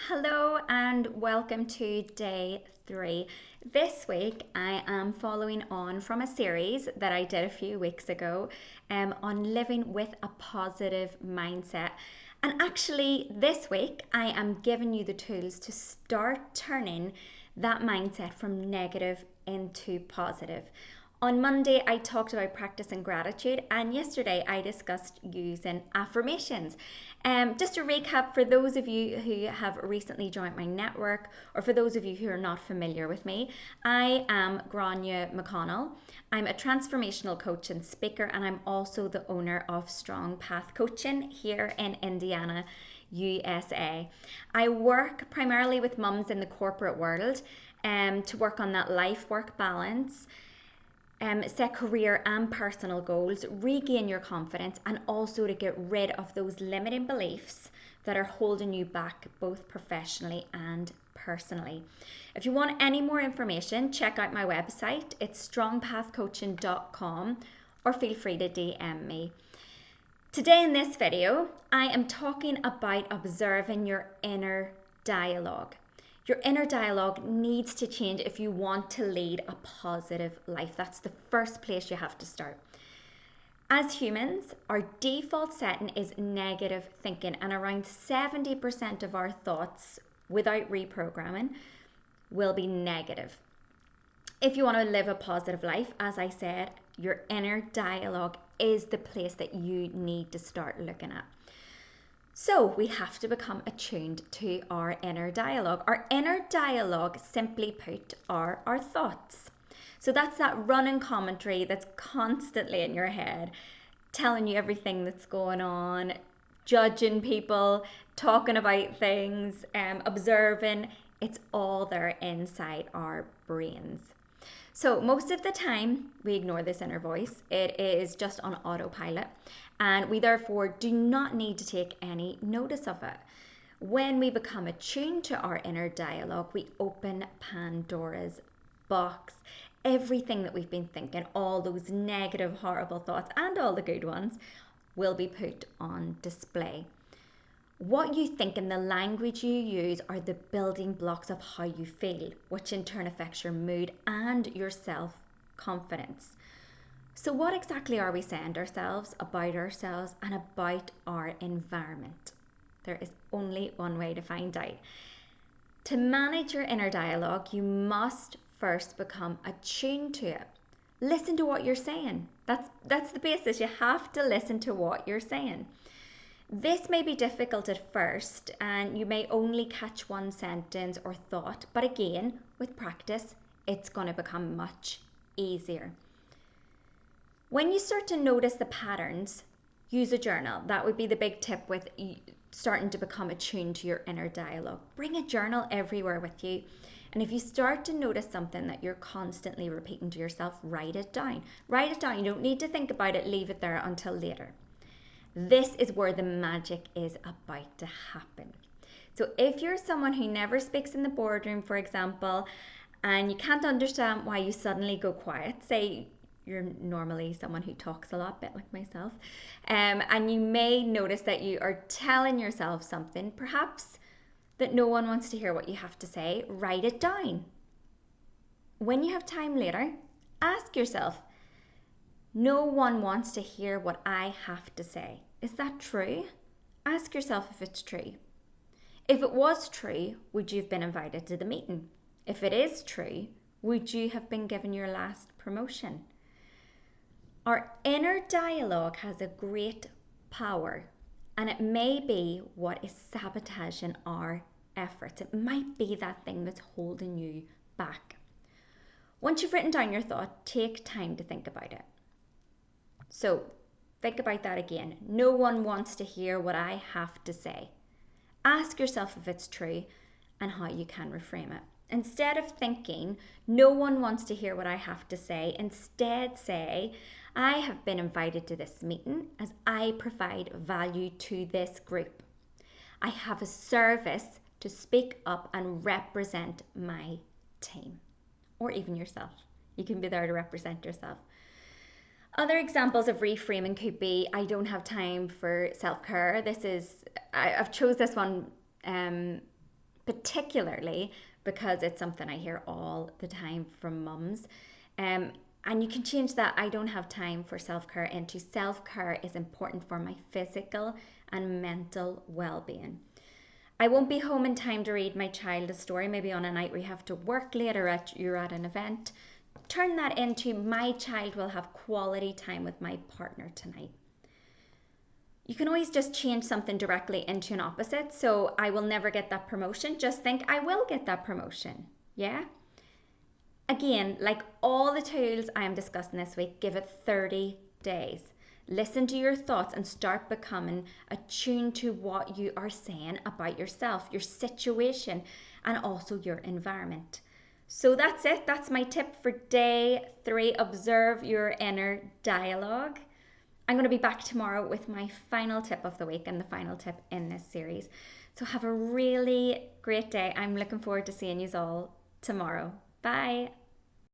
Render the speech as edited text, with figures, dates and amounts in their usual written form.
Hello and welcome to day 3. This week I am following on from a series that I did a few weeks ago on living with a positive mindset. And actually, this week I am giving you the tools to start turning that mindset from negative into positive. On Monday, I talked about practicing gratitude, and yesterday I discussed using affirmations. Just to recap, for those of you who have recently joined my network, or for those of you who are not familiar with me, I am Grania McConnell. I'm a transformational coach and speaker, and I'm also the owner of Strong Path Coaching here in Indiana, USA. I work primarily with mums in the corporate world to work on that life-work balance. Set career and personal goals, regain your confidence, and also to get rid of those limiting beliefs that are holding you back both professionally and personally. If you want any more information, check out my website. It's strongpathcoaching.com, or feel free to DM me. Today in this video, I am talking about observing your inner dialogue. Your inner dialogue needs to change if you want to lead a positive life. That's the first place you have to start. As humans, our default setting is negative thinking, and around 70% of our thoughts, without reprogramming, will be negative. If you want to live a positive life, as I said, your inner dialogue is the place that you need to start looking at. So we have to become attuned to our inner dialogue. Our inner dialogue, simply put, are our thoughts. So that's that running commentary that's constantly in your head, telling you everything that's going on, judging people, talking about things, observing. It's all there inside our brains. So most of the time, we ignore this inner voice. It is just on autopilot, and we therefore do not need to take any notice of it. When we become attuned to our inner dialogue, we open Pandora's box. Everything that we've been thinking, all those negative, horrible thoughts, and all the good ones, will be put on display. What you think and the language you use are the building blocks of how you feel, which in turn affects your mood and your self-confidence. So what exactly are we saying to ourselves, about ourselves, and about our environment? There is only one way to find out. To manage your inner dialogue, you must first become attuned to it. Listen to what you're saying. That's the basis. You have to listen to what you're saying. This may be difficult at first, and you may only catch one sentence or thought, but again, with practice, it's going to become much easier. When you start to notice the patterns, use a journal. That would be the big tip with starting to become attuned to your inner dialogue. Bring a journal everywhere with you. And if you start to notice something that you're constantly repeating to yourself, write it down. Write it down. You don't need to think about it. Leave it there until later. This is where the magic is about to happen. So if you're someone who never speaks in the boardroom, for example, and you can't understand why you suddenly go quiet, say you're normally someone who talks a lot, a bit like myself, and you may notice that you are telling yourself something, perhaps that no one wants to hear what you have to say, write it down. When you have time later, ask yourself, no one wants to hear what I have to say. Is that true? Ask yourself if it's true. If it was true, would you have been invited to the meeting? If it is true, would you have been given your last promotion? Our inner dialogue has a great power, and it may be what is sabotaging our efforts. It might be that thing that's holding you back. Once you've written down your thought, take time to think about it. So think about that again. No one wants to hear what I have to say. Ask yourself if it's true and how you can reframe it. Instead of thinking, no one wants to hear what I have to say, instead say, I have been invited to this meeting as I provide value to this group. I have a service to speak up and represent my team, or even yourself. You can be there to represent yourself. Other examples of reframing could be, I don't have time for self-care. I've chose this one particularly because it's something I hear all the time from mums. Um, and you can change that "I don't have time for self care" into "self care is important for my physical and mental well being." I won't be home in time to read my child a story, maybe on a night we have to work late or you're at an event. Turn that into "my child will have quality time with my partner tonight." You can always just change something directly into an opposite. So "I will never get that promotion." Just think "I will get that promotion." Yeah? Again, like all the tools I am discussing this week, give it 30 days. Listen to your thoughts and start becoming attuned to what you are saying about yourself, your situation, and also your environment. So that's it. That's my tip for day 3. Observe your inner dialogue. I'm going to be back tomorrow with my final tip of the week and the final tip in this series. So have a really great day. I'm looking forward to seeing you all tomorrow. Bye.